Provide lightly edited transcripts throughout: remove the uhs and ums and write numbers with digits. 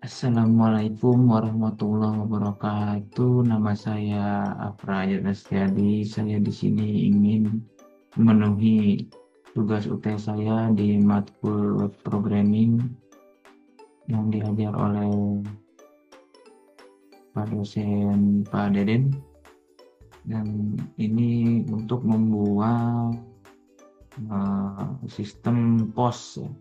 Assalamualaikum warahmatullahi wabarakatuh. Nama saya Afra Rastiadi. Saya di sini ingin memenuhi tugas UTS saya di matkul web programming yang diajar oleh Pak dosen Pak Deden. Dan ini untuk membuat sistem POS, ya.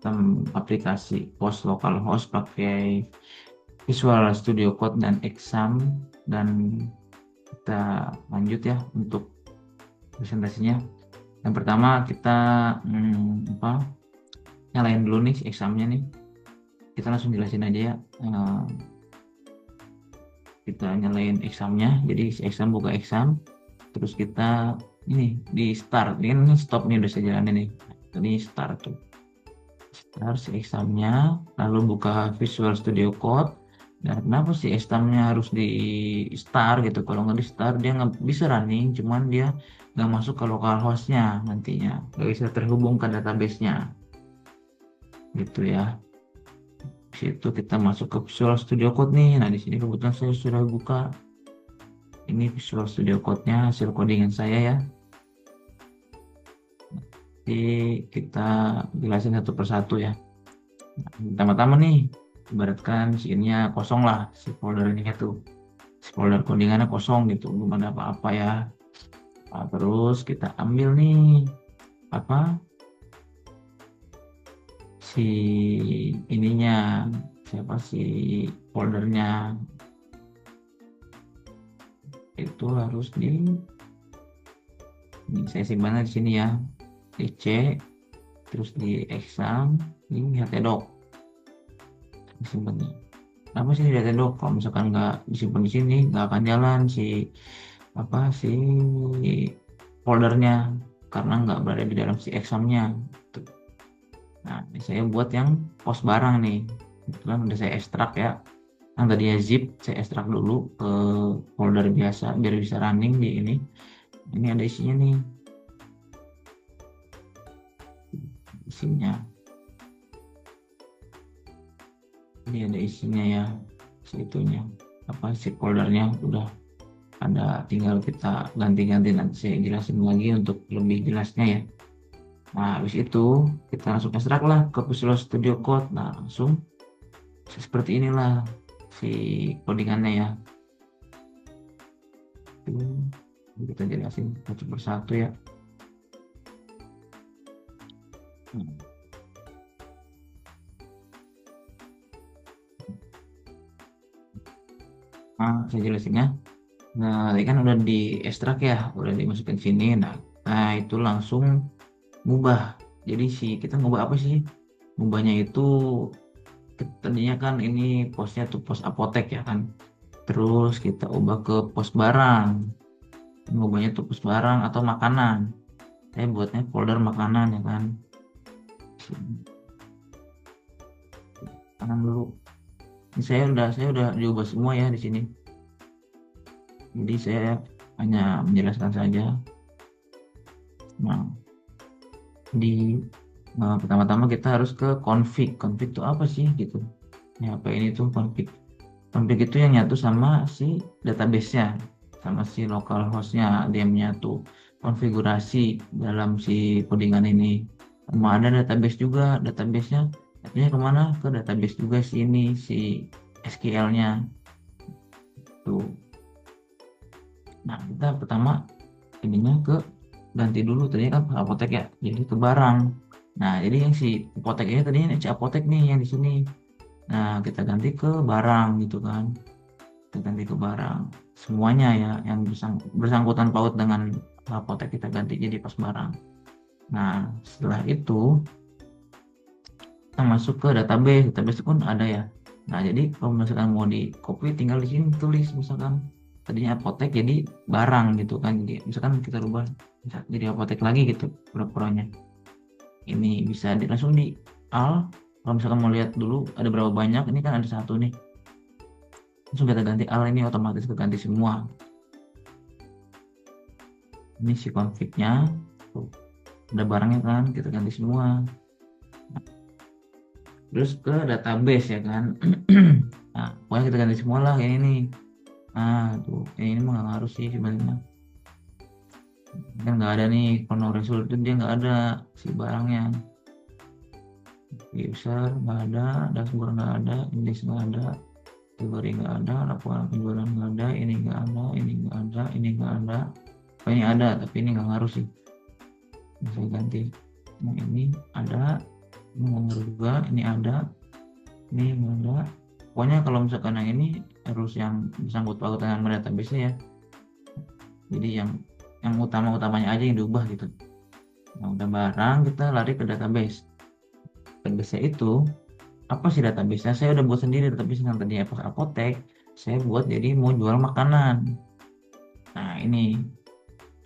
Sistem aplikasi POS localhost pakai Visual Studio Code dan Exam. Dan kita lanjut ya untuk presentasinya. Yang pertama kita nyalain dulu nih examnya nih. Kita langsung jelasin aja ya. Kita nyalain examnya. Jadi exam buka exam, terus kita ini di start. Ini stop nih, udah saya jalanin nih. Ini start tuh. Start si examnya, lalu buka Visual Studio Code. Dan kenapa sih examnya harus di start gitu? Kalau nggak di start dia nggak bisa running, cuman dia nggak masuk ke localhostnya nantinya, nggak bisa terhubung ke database-nya gitu ya. Di situ kita masuk ke Visual Studio Code nih. Nah di sini kebetulan saya sudah buka ini Visual Studio Code-nya, hasil codingan saya ya. Jadi kita jelasin satu persatu ya. Nah, pertama-tama nih, ibaratkan si ininya kosong lah, si folder ini tuh, si folder codingannya kosong gitu, belum ada apa-apa ya. Nah, terus kita ambil nih apa si ininya, siapa si foldernya itu harus saya simpan di sini ya, di C, terus di exam, di htdoc disimpannya. Apa sih di htdoc? Kalau misalkan nggak disimpan di sini nggak akan jalan si foldernya, karena nggak berada di dalam si examnya. Nah ini saya buat yang post barang nih, kebetulan udah saya ekstrak ya. Yang tadinya zip saya ekstrak dulu ke folder biasa biar bisa running di ini ada isinya nih, isinya ini ada isinya ya, segitunya apa si foldernya udah ada, tinggal kita ganti-ganti, nanti saya jelasin lagi untuk lebih jelasnya ya. Nah habis itu kita langsung ekstrak lah ke Visual Studio Code. Nah langsung seperti inilah si codingannya ya. Itu kita jelasin satu persatu ya. Nah saya jelasinnya. Nah tadi kan udah di ekstrak ya, udah dimasukin sini. Nah itu langsung ngubah. Jadi kita ngubah apa sih? Ngubahnya itu tadinya kan ini posnya tuh pos apotek ya kan. Terus kita ubah ke pos barang. Ngubahnya tuh pos barang atau makanan. Saya buatnya folder makanan ya kan. Makanan dulu. Ini saya udah diubah semua ya di sini. Jadi saya hanya menjelaskan saja. Nah, pertama-tama kita harus ke config. Config itu apa sih gitu? Ya, apa ini tuh config? Config itu yang nyatu sama si database-nya, sama si localhost-nya, DM-nya tuh. Konfigurasi dalam si codingan ini. Sama ada database juga, database-nya artinya kemana? Ke database juga si ini, si SQL-nya tuh. Nah kita pertama ininya ke ganti dulu, tadinya kan apotek ya, jadi ke barang. Nah jadi yang si apotek ini tadinya si apotek nih yang di sini. Nah kita ganti ke barang gitu kan, kita ganti ke barang semuanya ya, yang bersangkutan paut dengan apotek kita ganti jadi pas barang. Nah setelah itu kita masuk ke database pun ada ya. Nah jadi kalau misalkan mau di copy, tinggal di sini tulis misalkan tadinya apotek jadi barang gitu kan, jadi misalkan kita rubah jadi apotek lagi gitu pura-puranya. Ini bisa langsung di al. Kalau misalkan mau lihat dulu ada berapa banyak, ini kan ada satu nih, langsung kita ganti al, ini otomatis keganti semua. Ini si config-nya tuh, ada barangnya kan, kita ganti semua. terus ke database ya kan. Nah pokoknya kita ganti semua lah kayak ini. Nah tuh ini mah nggak harus sih sebenarnya, kan nggak ada nih kono result itu, dia nggak ada si barangnya. User nggak ada, dashboard nggak ada, index nggak ada, kategori nggak ada, laporan penjualan nggak ada, ini nggak ada, ini nggak ada, ini nggak ada. Oh, ini ada tapi ini nggak ngaruh sih, bisa ganti. Nah ini ada, ini nggak ngaruh juga, ini ada, ini nggak ada. Pokoknya kalau misalkan yang ini harus yang bersangkut pautan sama database ya, jadi yang utama-utamanya aja yang diubah gitu. Nah udah barang kita lari ke database. Database itu apa sih database-nya? Saya udah buat sendiri database yang tadi pas apotek, saya buat jadi mau jual makanan. Nah ini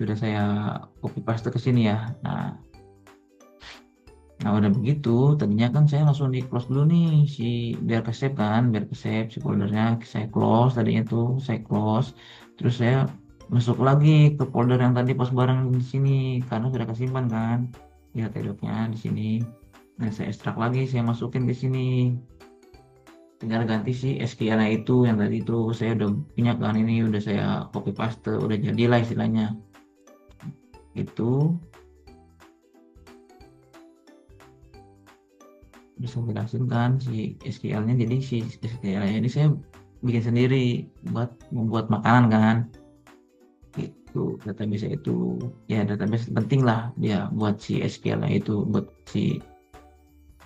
sudah saya copy paste ke sini ya. Nah udah begitu, tadinya kan saya langsung di close dulu nih si biar ke save kan, biar ke save si foldernya saya close, tadinya tuh saya close, terus saya masuk lagi ke folder yang tadi pas barang di sini karena sudah kesimpan kan, lihat edoknya di sini. Nah saya ekstrak lagi, saya masukin ke sini, tinggal ganti si SQL-nya itu yang tadi itu saya udah punya kan, ini udah saya copy paste, udah jadilah istilahnya itu. Bisa jelasin kan si SQL-nya, jadi si SQL-nya ini saya bikin sendiri buat membuat makanan kan, itu database itu ya database penting lah dia buat si SQL-nya itu, buat si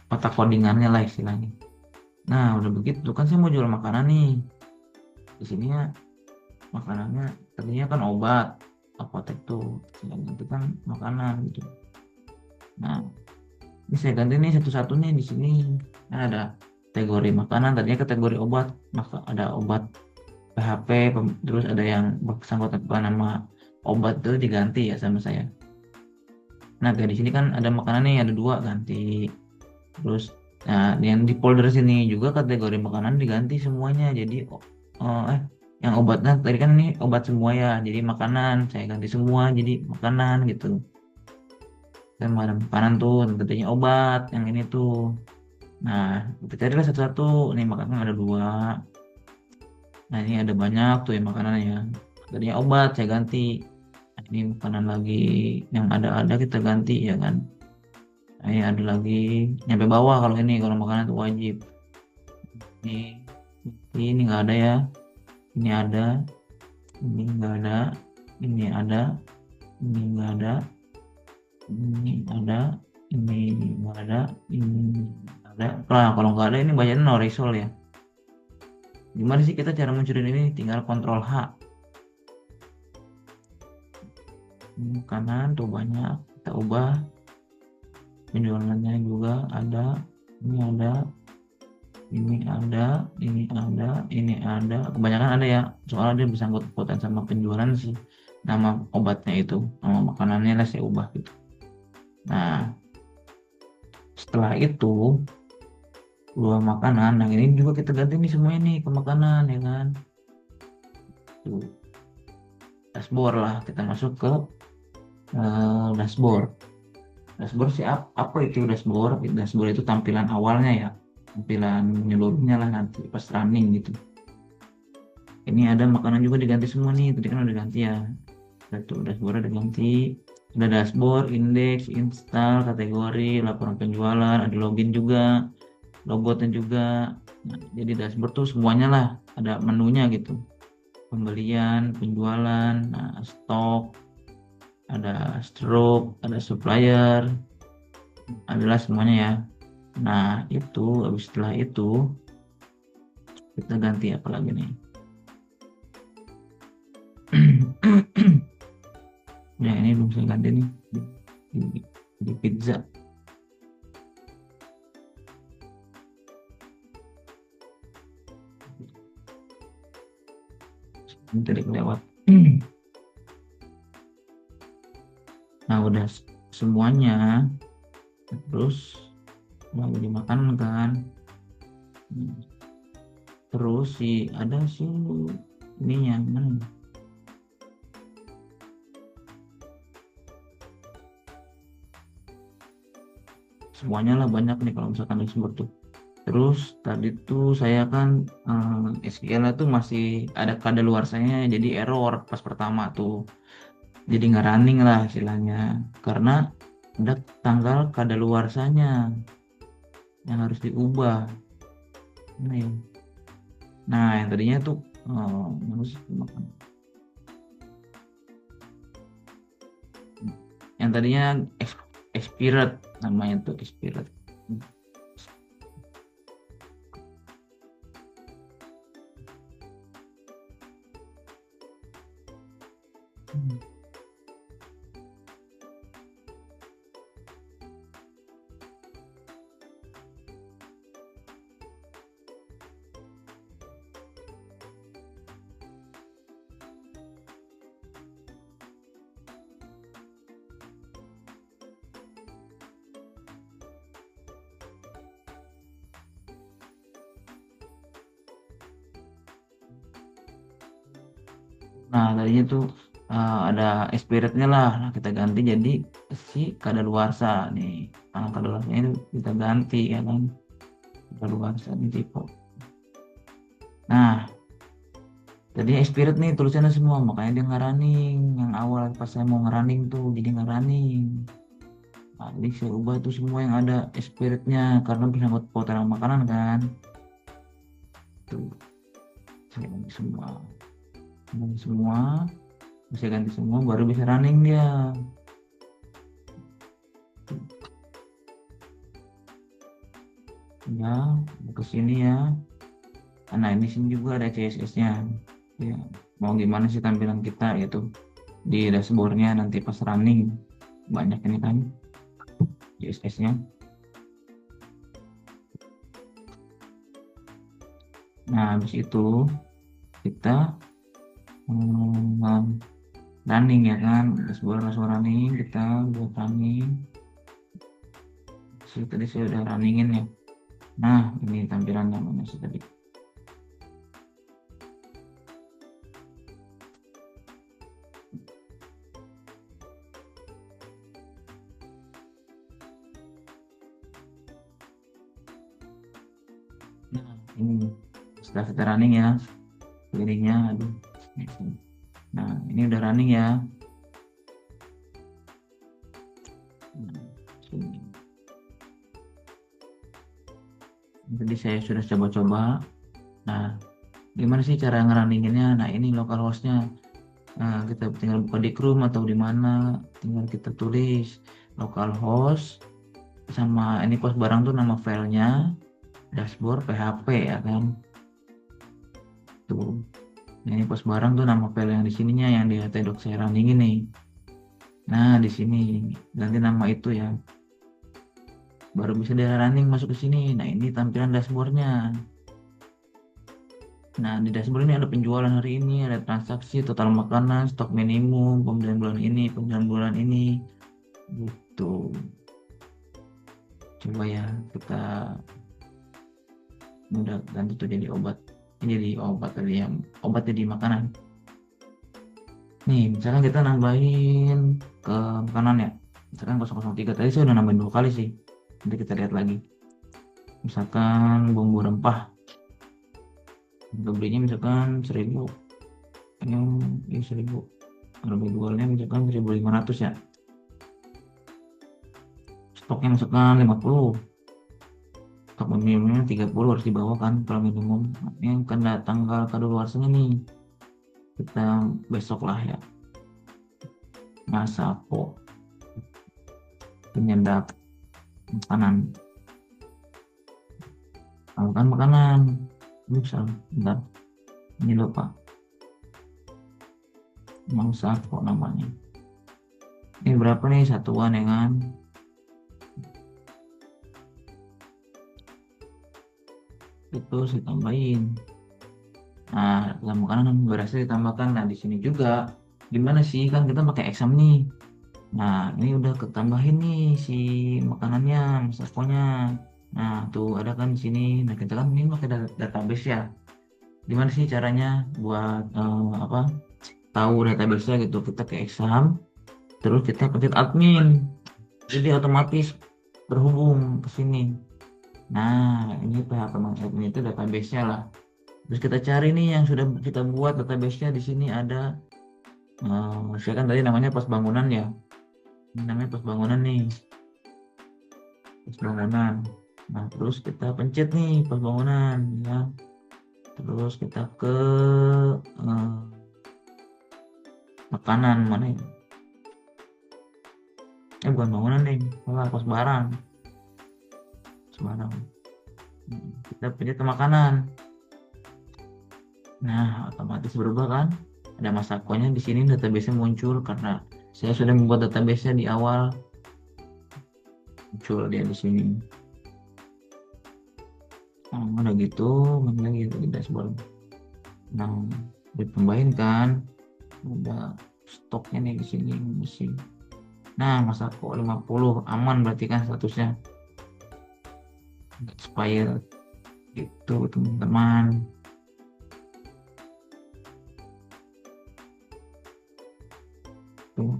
otak codingannya lah istilahnya. Nah udah begitu kan saya mau jual makanan nih, di sini ya makanannya tadinya kan obat apotek tuh, saya ganti kan makanan gitu. Nah ini saya ganti nih satu-satu nih di sini. Kan ada kategori makanan, tadinya kategori obat, maka ada obat PHP, terus ada yang bersangkut apa nama obat itu diganti ya sama saya. Nah kayak di sini kan ada makanan nih, ada dua ganti. Terus nah yang di folder sini juga kategori makanan diganti semuanya. Jadi yang obatnya tadi kan ini obat semua ya, jadi makanan saya ganti semua jadi makanan gitu. Dan ada makanan tuh, tentunya obat yang ini tuh. Nah, kita carilah satu-satu. Nih makanan ada dua. Nah, ini ada banyak tuh yang makanan ya. Tadinya obat saya ganti. Nah, ini makanan lagi yang ada kita ganti ya kan. Nah, ini ada lagi nyampe bawah kalau ini kalau makanan itu wajib. Ini nggak ada ya. Ini ada. Ini nggak ada. Ini ada. Ini nggak ada. Ini ada. Ini nggak ada. Ini nggak ada. Nah, kalau nggak ada ini bacanya no result ya. Gimana sih kita cara munculin ini? Tinggal kontrol H. Kanan tuh banyak, kita ubah. Penjualannya juga ada. Ini ada. Ini ada. Ini ada. Ini ada. Kebanyakan ada ya. Soalnya dia bersangkut pautan sama penjualan sih. Nama obatnya itu, nama makanannya lah saya ubah gitu. Nah, setelah itu dua makanan. Nah ini juga kita ganti nih semua ini ke makanan ya kan. Tuh, dashboard lah, kita masuk ke dashboard. Dashboard sih apa itu dashboard? Dashboard itu tampilan awalnya ya, tampilan menyeluruhnya lah nanti pas running gitu. Ini ada makanan juga diganti semua nih, tadi kan udah ganti ya. Satu dashboard udah ganti, ada dashboard, index, install, kategori, laporan penjualan, ada login juga, logotnya juga. Nah, jadi dashboard tuh semuanya lah, ada menunya gitu. Pembelian, penjualan, nah, stok, ada stroke, ada supplier, adalah semuanya ya. Nah itu habis setelah itu kita ganti apa lagi nih. Nah ini belum saya ganti nih di pizza. Ini tadi kelewat. Nah udah semuanya, terus mau dimakan kan. Terus sih ada sih ini yang semuanya lah banyak nih kalau misalkan dashboard tuh. Terus tadi tuh saya kan SQL tuh masih ada kadaluarsanya, jadi error pas pertama tuh. Jadi nggak running lah istilahnya. Karena ada tanggal kadaluarsanya yang harus diubah. Nih. Nah, yang tadinya tuh harus yang tadinya expired namanya tuh expired. Nah, tadinya tuh ada expirednya lah. Nah, kita ganti jadi si kadaluarsa nih. Nah, kadaluarsa itu kita ganti ya kan. Kadaluarsa ini tipe. Nah, tadi expired nih tulisannya semua, makanya dia nggak running. Yang awal pas saya mau ngerunning tuh jadi nggak running. Nah, jadi saya ubah tuh semua yang ada expirednya karena bersangkut pautang makanan kan. Tuh, saya ganti semua. Ganti semua, bisa ganti semua baru bisa running dia. Ya, ke sini ya. Nah, ini sini juga ada CSS-nya. Ya, mau gimana sih tampilan kita itu di dashboardnya nanti pas running banyak ini kan CSS-nya. Nah, habis itu kita running ya kan, dashboard langsung running, kita buat running. Tadi saya udah runningin ya. Nah, ini tampilan namanya sih tadi. Nah, ini setelah kita running ya, pilihnya, aduh. Nah, ini udah running ya. Nah, sini. Tadi saya sudah coba-coba. Nah, gimana sih cara ngerunninginnya? Nah, ini localhostnya. Nah, kita tinggal buka di Chrome atau di mana, tinggal kita tulis localhost sama ini pos barang tuh nama filenya dashboard php ya kan. Tuh. Nah, ini pos barang tuh nama file yang di sininya yang di htdoc saya running ini. Nah, di sini ganti nama itu ya. Baru bisa dia running masuk ke sini. Nah, ini tampilan dashboardnya. Nah, di dashboard ini ada penjualan hari ini, ada transaksi, total makanan, stok minimum, pembelian bulan ini, pembelian bulan ini. Gitu. Coba ya kita udah ganti tuh jadi obat. Ini jadi obat tadi yang obat jadi makanan. Nih, misalkan kita nambahin ke makanan ya. Misalkan 003 tadi saya udah nambahin 2 kali sih. Nanti kita lihat lagi. Misalkan bumbu rempah. Kita belinya misalkan 1000. Ini 1000. Kalau jualnya misalkan 1500 ya. Stoknya misalkan 50. Stok minimumnya 30 harus dibawa kan kalau minimum. Ini kena tanggal kadaluarsanya nih. Kita besok lah ya. Masako. Penyedap makanan. Kan makanan. Misal, bentar. Ini lupa. Masako namanya. Ini berapa nih satuan ya kan? Itu saya tambahin. Nah, dalam makanan berhasil ditambahkan. Nah, di sini juga gimana sih kan kita pakai exam nih. Nah, ini udah ketambahin nih si makanannya, masakonya. Nah, tuh ada kan di sini. Nah, kita kan ini pakai database ya. Gimana sih caranya buat apa? Tahu database-nya gitu. Kita ke exam, terus kita pencet admin. Jadi otomatis terhubung ke sini. Nah, ini PHP admin itu database-nya lah. Terus kita cari nih yang sudah kita buat database-nya. Di sini ada, saya kan tadi namanya pos bangunan ya. Ini namanya pos bangunan nih, pos bangunan. Nah, terus kita pencet nih pos bangunan ya. Terus kita ke eh, makanan mana ini? Bukan bangunan nih, salah, pos barang. Pos barang. Kita pencet ke makanan. Nah, otomatis berubah kan? Ada masakonya di sini, database-nya muncul karena saya sudah membuat database-nya di awal. Muncul dia di sini. Nah, udah gitu, mana lagi di dashboard. Nah, ditambahin kan? Udah stoknya nih di sini masih. Nah, Masako 50 aman berarti kan statusnya expired gitu teman-teman. Tuh.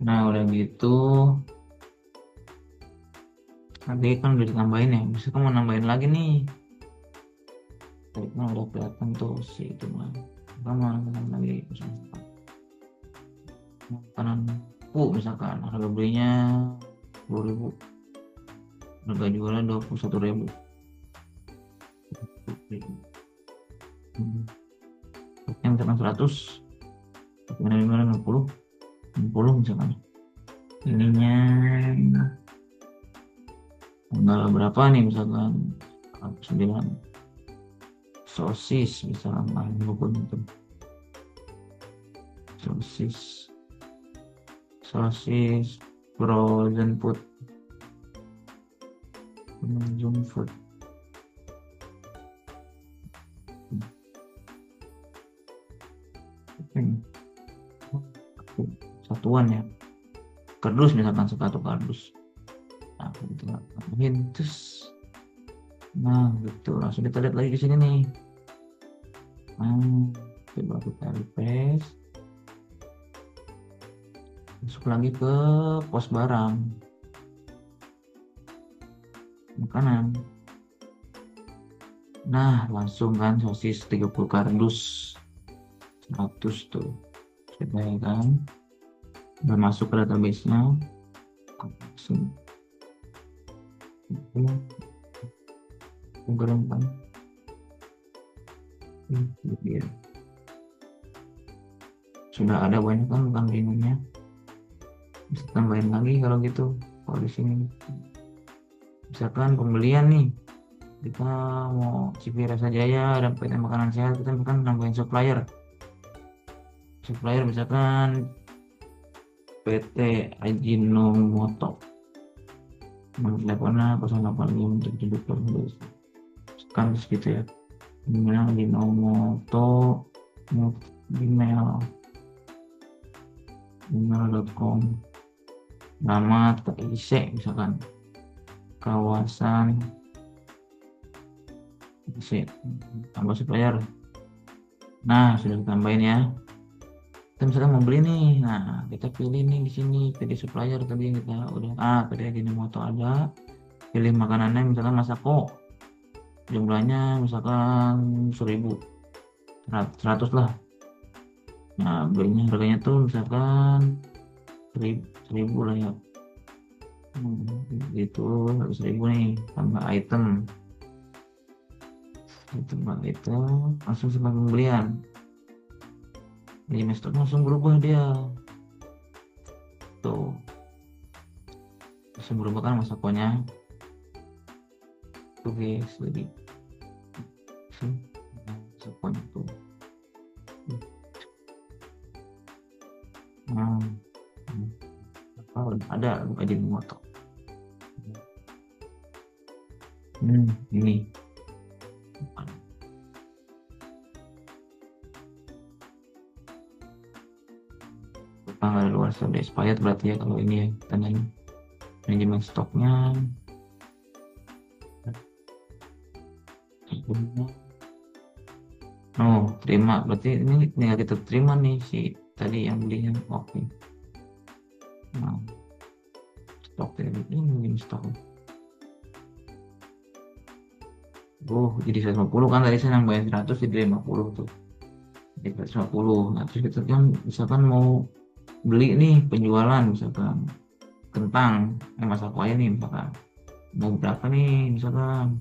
Nah, udah gitu tadi kan udah ditambahin ya, bisa kamu nambahin lagi nih. Tadi kan udah kelihatan tuh si itu mah. Kamu nambahin lagi makanan misalkan harga belinya 10.000, harga jualnya 21.000. Yang misalkan 100, gimana 60 misalkan. Ininya tanggal berapa nih misalkan 9, sosis misalkan, maupun itu sosis frozen food, food. Satuan ya, kardus misalkan, satu kardus. Nah, gitu lah. Terus, nah gitu langsung kita lihat lagi di sini nih. Coba kita refresh, masuk lagi ke pos barang makanan. Nah, langsung kan sosis 30 kardus 100 tuh, coba ya kan, udah masuk ke database-nya. Langsung kan dia sudah ada banyak kan kandungannya, bisa tambahin lagi kalau gitu. Kalau di sini misalkan pembelian nih, kita mau CV Rasa Jaya dan PT Makanan Sehat, kita kan nambahin supplier misalkan PT Ajinomoto, nomor teleponnya 085 kan gitu ya, email Ajinomoto email.com, nama TIC misalkan, kawasan TIC, tambah supplier. Nah, sudah ditambahin ya. Kita misalkan mau beli nih, nah kita pilih nih di sini pilih supplier tadi yang kita udah, tadi Ajinomoto ada, pilih makanannya misalkan Masako, jumlahnya misalkan 100 lah. Nah, belinya harganya tuh misalkan 1.000 lah ya, gitu 100.000 nih, tambah item itu langsung sebagai pembelian. Jadi stok langsung berubah dia tuh, langsung berubah kan Masakonya tuh guys. Jadi Masakonya tuh, ada Ajinomoto. Ini tanggal luar sudah expired berarti ya kalau ini ya, tandanya manajemen stoknya. Terima, berarti ini tinggal kita terima nih si tadi yang belinya. Oke. Nah, stok ini stok jadi 150 kan, tadi saya nambahin 100 jadi 50 tuh, jadi 150. Nah terus kita kan misalkan mau beli nih penjualan, misalkan kentang, masak kue nih misalkan, mau berapa nih, misalkan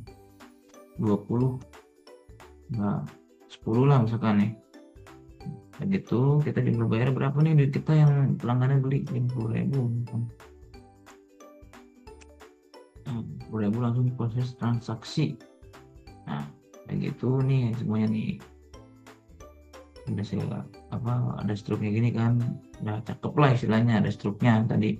20, nah 10 lah misalkan nih. Dan gitu kita juga bayar berapa nih duit kita yang pelanggannya beli 50.000, 10.000 langsung proses transaksi. Nah kayak gitu nih semuanya nih, udah saya apa, ada struknya gini kan, udah cakep lah istilahnya, ada struknya tadi,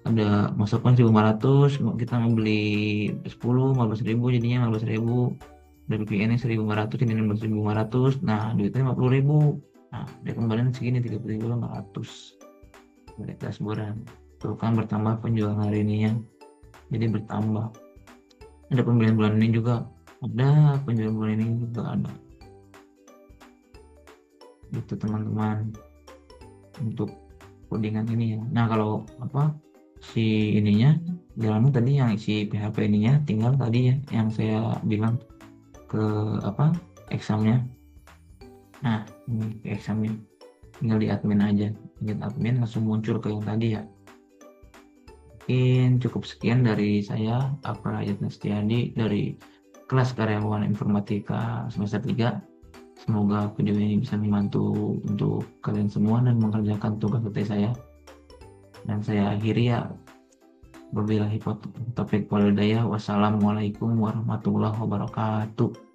ada masukkan 1.500, kita mau beli 10 15.000 jadinya 15.000, dari VPN nya 1.500 jadi 16.500, nah duitnya 50.000, nah dia kembaliin segini 30.500 dari dashboard. Tuh kan bertambah penjualan hari ini ya, jadi bertambah. Ada pembelian bulan ini juga, ada penjualan bulan ini juga ada, gitu teman-teman, untuk codingan ini ya. Nah kalau apa, si ininya jalannya tadi yang si PHP ininya, tinggal tadi ya yang saya bilang ke apa, examnya. Nah ini ke examnya, tinggal di admin aja, ingat admin langsung muncul ke yang tadi ya. Mungkin cukup sekian dari saya, Aprayat Nastiadi dari kelas karyawan informatika semester 3. Semoga video ini bisa membantu untuk kalian semua dan mengerjakan tugas saya. Dan saya akhiri ya, wabillahi taufiq wal hidayah. Wassalamualaikum warahmatullahi wabarakatuh.